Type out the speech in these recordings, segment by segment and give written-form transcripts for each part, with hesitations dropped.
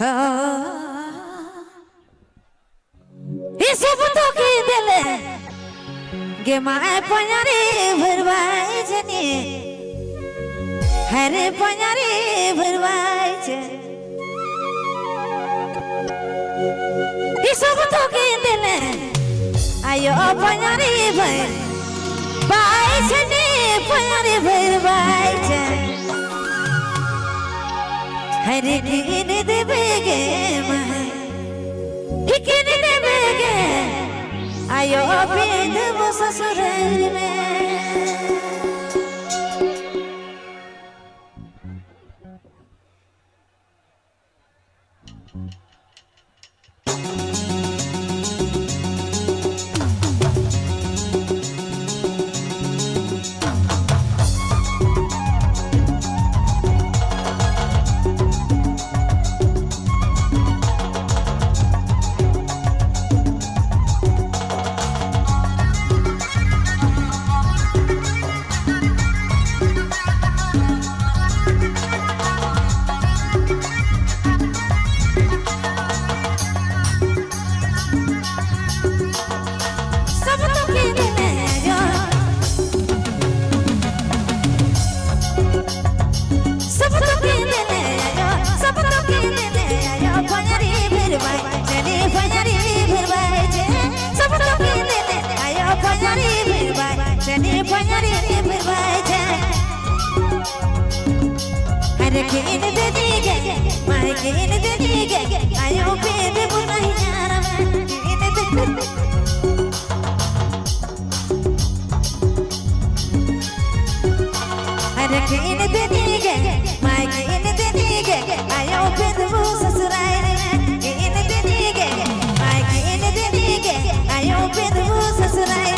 सब तो की दिले गे माए पयारी भरवाई जनी हरे पयारी भरवाई सब तो की दिले आयो पयारी भर बाई जनी पयारी भरवाई हरे किन देवे गे माए किन देवे गे आयो बिंद वो ससुर में हरे किन दे दीगे माय किन दे दीगे आयो पेद बुनाई यार किन दे हरे किन दे दीगे माय किन दे दीगे आयो पेद वो ससुराई किन दे दीगे माय किन दे दीगे आयो पेद वो ससुराई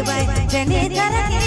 भाई चली तरकी